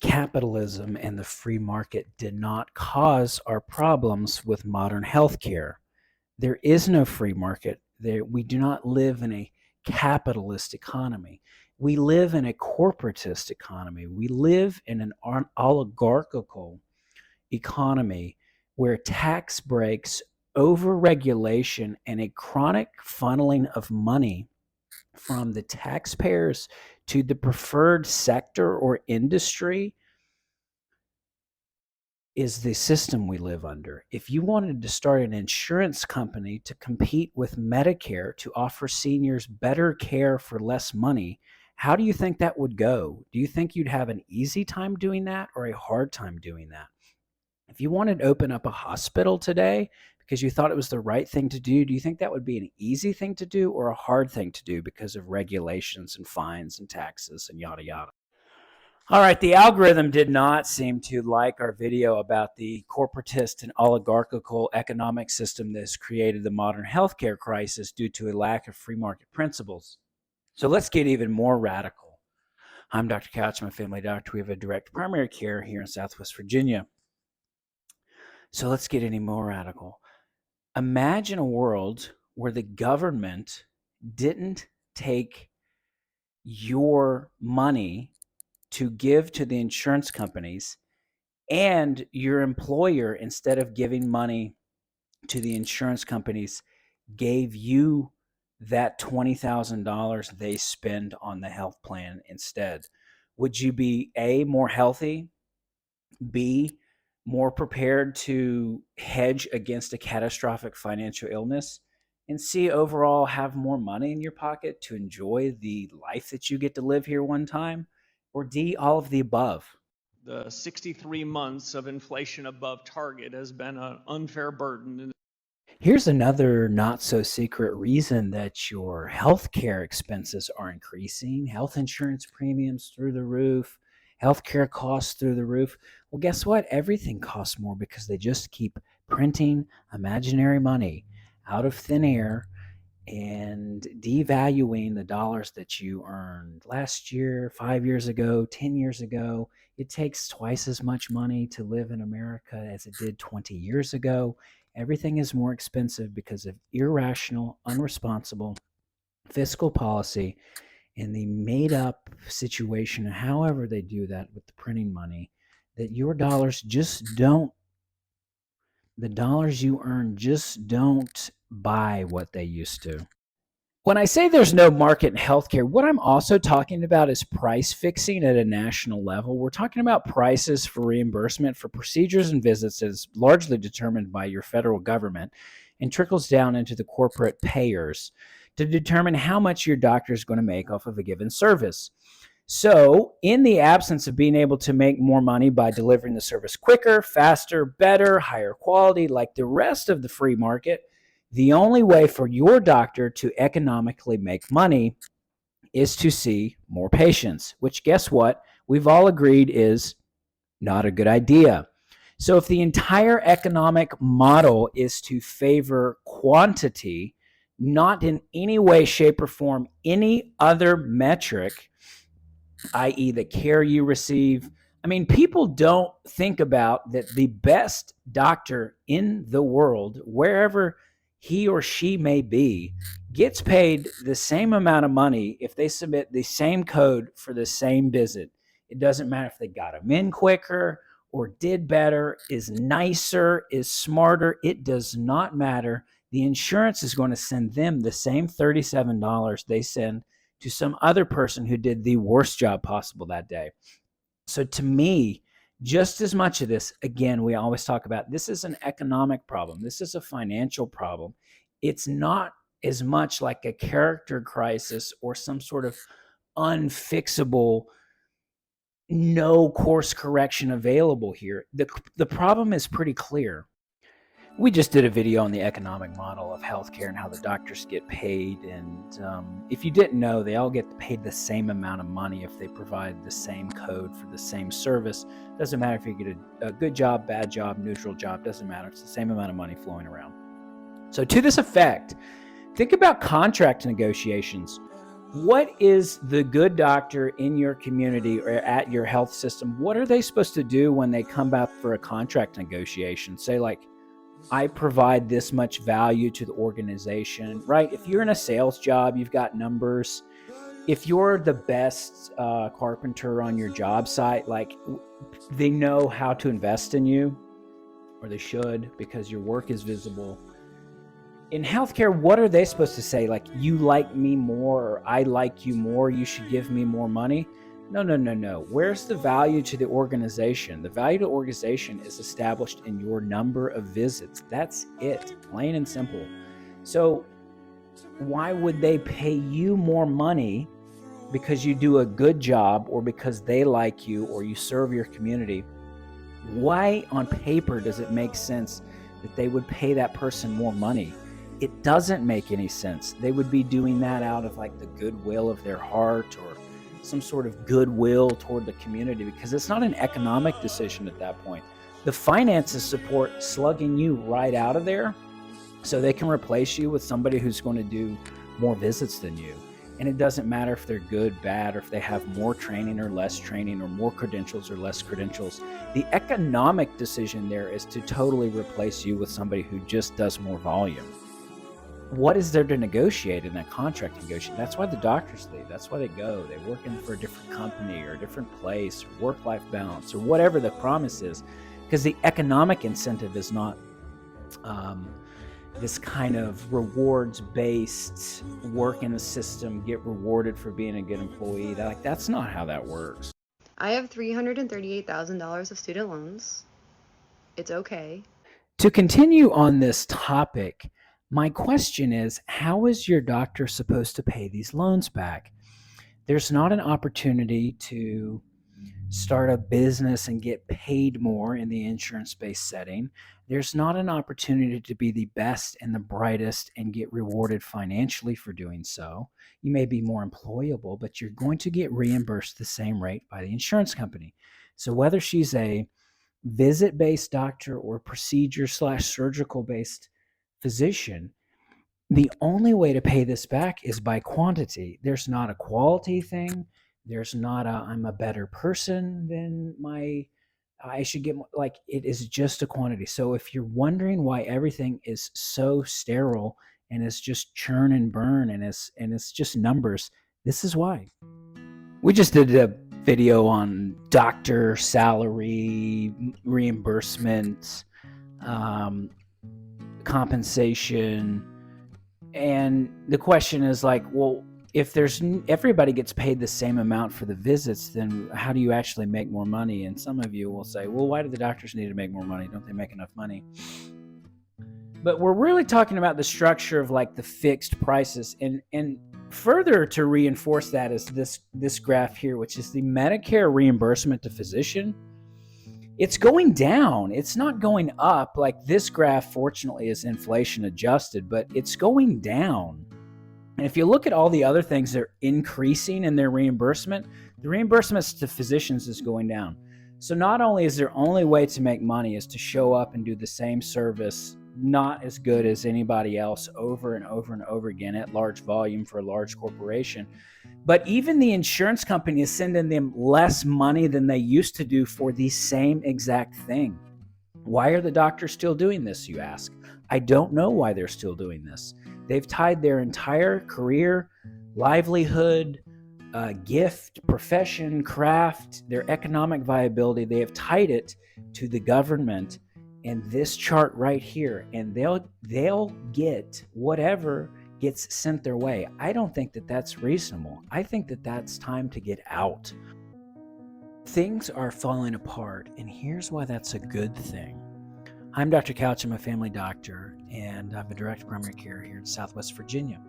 Capitalism and the free market did not cause our problems with modern healthcare. There is no free market. We do not live in a capitalist economy. We live in a corporatist economy. We live in an oligarchical economy where tax breaks, overregulation, and a chronic funneling of money from the taxpayers to the preferred sector or industry is the system we live under. If you wanted to start an insurance company to compete with Medicare to offer seniors better care for less money, how do you think that would go? Do you think you'd have an easy time doing that or a hard time doing that? If you wanted to open up a hospital today because you thought it was the right thing to do you think that would be an easy thing to do or a hard thing to do because of regulations and fines and taxes and yada yada? All right, the algorithm did not seem to like our video about the corporatist and oligarchical economic system that has created the modern healthcare crisis due to a lack of free market principles. So let's get even more radical. I'm Dr. Couch, I'm a family doctor. We have a direct primary care here in Southwest Virginia. So let's get any more radical. Imagine a world where the government didn't take your money to give to the insurance companies, and your employer, instead of giving money to the insurance companies, gave you that $20,000 they spend on the health plan instead. Would you be A, more healthy, B, more prepared to hedge against a catastrophic financial illness, and C, overall have more money in your pocket to enjoy the life that you get to live here one time? Or D, all of the above? The 63 months of inflation above target has been an unfair burden. Here's another not so secret reason that your healthcare expenses are increasing. Health insurance premiums through the roof, healthcare costs through the roof. Well, guess what? Everything costs more because they just keep printing imaginary money out of thin air and devaluing the dollars that you earned last year, 5 years ago, 10 years ago. It takes twice as much money to live in America as it did 20 years ago. Everything is more expensive because of irrational, unresponsible fiscal policy and the made up situation, however they do that with the printing money, that your dollars just don't, the dollars you earn just don't buy what they used to. When I say there's no market in healthcare, what I'm also talking about is price fixing at a national level. We're talking about prices for reimbursement for procedures and visits that is largely determined by your federal government and trickles down into the corporate payers to determine how much your doctor is going to make off of a given service. So, in the absence of being able to make more money by delivering the service quicker, faster, better, higher quality, like the rest of the free market, the only way for your doctor to economically make money is to see more patients, which, guess what? We've all agreed is not a good idea. So if the entire economic model is to favor quantity, not in any way, shape, or form any other metric, i.e. the care you receive. I mean, people don't think about that the best doctor in the world, wherever he or she may be, gets paid the same amount of money if they submit the same code for the same visit. It doesn't matter if they got them in quicker or did better, is nicer, is smarter. It does not matter. The insurance is going to send them the same $37 they send to some other person who did the worst job possible that day. So to me, just as much of this, again, we always talk about this is an economic problem. This is a financial problem. It's not as much like a character crisis or some sort of unfixable, no course correction available here. The problem is pretty clear. We just did a video on the economic model of healthcare and how the doctors get paid. And if you didn't know, they all get paid the same amount of money if they provide the same code for the same service. Doesn't matter if you get a good job, bad job, neutral job, doesn't matter. It's the same amount of money flowing around. So to this effect, think about contract negotiations. What is the good doctor in your community or at your health system? What are they supposed to do when they come back for a contract negotiation? Say, like, I provide this much value to the organization, right? If you're in a sales job, you've got numbers. If you're the best carpenter on your job site, like, they know how to invest in you, or they should, because your work is visible. In healthcare, what are they supposed to say? Like, you like me more, or I like you more, you should give me more money? No, no, no, no. Where's the value to the organization? The value to the organization is established in your number of visits. That's it, plain and simple. So why would they pay you more money because you do a good job, or because they like you, or you serve your community? Why on paper does it make sense that they would pay that person more money? It doesn't make any sense. They would be doing that out of like the goodwill of their heart, or some sort of goodwill toward the community, because it's not an economic decision at that point. The finances support slugging you right out of there so they can replace you with somebody who's going to do more visits than you. And it doesn't matter if they're good, bad, or if they have more training or less training, or more credentials or less credentials. The economic decision there is to totally replace you with somebody who just does more volume. What is there to negotiate in that contract negotiation? That's why the doctors leave. That's why they go. They work in for a different company or a different place, or work-life balance, or whatever the promise is, because the economic incentive is not this kind of rewards-based work in the system, get rewarded for being a good employee. That's not how that works. I have $338,000 of student loans. It's okay. To continue on this topic, my question is, how is your doctor supposed to pay these loans back? There's not an opportunity to start a business and get paid more in the insurance-based setting. There's not an opportunity to be the best and the brightest and get rewarded financially for doing so. You may be more employable, but you're going to get reimbursed the same rate by the insurance company. So whether she's a visit-based doctor or procedure/surgical-based physician, the only way to pay this back is by quantity. There's not a quality thing. There's not a I'm a better person than my I should get more. Like, it is just a quantity. So if you're wondering why everything is so sterile and it's just churn and burn and it's just numbers, this is why. We just did a video on doctor salary, reimbursement, um, compensation, and the question is like, well, if everybody gets paid the same amount for the visits, then how do you actually make more money? And some of you will say, well, why do the doctors need to make more money? Don't they make enough money? But we're really talking about the structure of like the fixed prices. And further to reinforce that is this graph here, which is the Medicare reimbursement to physician. It's going down. It's not going up. Like, this graph, fortunately, is inflation adjusted, but it's going down. And if you look at all the other things that are increasing in their reimbursement, the reimbursements to physicians is going down. So not only is their only way to make money is to show up and do the same service, not as good as anybody else, over and over and over again at large volume for a large corporation, but even the insurance company is sending them less money than they used to do for the same exact thing. Why are the doctors still doing this, you ask? I don't know why they're still doing this. They've tied their entire career, livelihood, gift, profession, craft, their economic viability, they have tied it to the government and this chart right here, and they'll get whatever gets sent their way. I don't think that that's reasonable. I think that that's time to get out. Things are falling apart, and here's why that's a good thing. I'm Dr. Couch. I'm a family doctor, and I'm a director of primary care here in Southwest Virginia,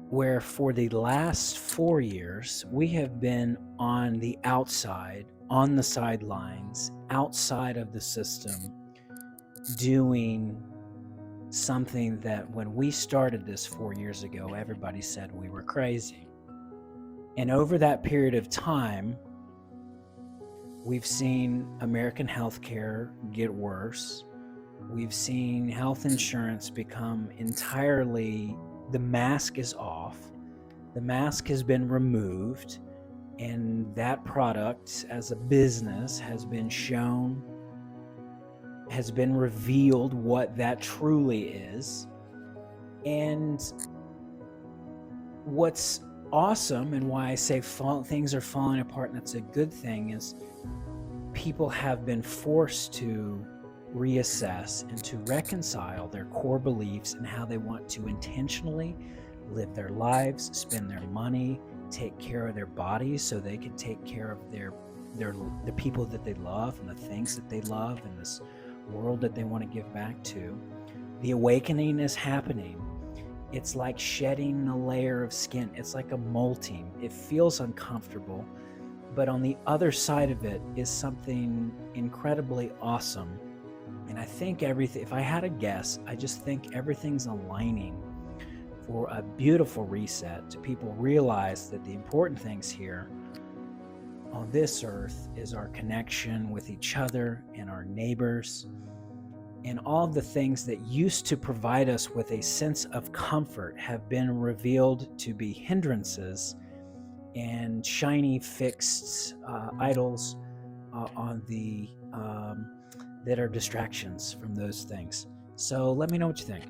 where for the last 4 years, we have been on the outside, on the sidelines, outside of the system, doing something that when we started this 4 years ago, everybody said we were crazy. And over that period of time, we've seen American healthcare get worse. We've seen health insurance become entirely the mask is off, the mask has been removed, and that product as a business has been shown, has been revealed what that truly is. And what's awesome, and why I say things are falling apart and that's a good thing, is people have been forced to reassess and to reconcile their core beliefs and how they want to intentionally live their lives, spend their money, take care of their bodies so they can take care of the people that they love and the things that they love and this world that they want to give back to. The awakening is happening. It's like shedding a layer of skin. It's like a molting. It feels uncomfortable, but on the other side of it is something incredibly awesome. And I think everything, if I had a guess, I just think everything's aligning for a beautiful reset to people realize that the important things here on this earth is our connection with each other and our neighbors, and all the things that used to provide us with a sense of comfort have been revealed to be hindrances and shiny fixed idols on the that are distractions from those things. So let me know what you think.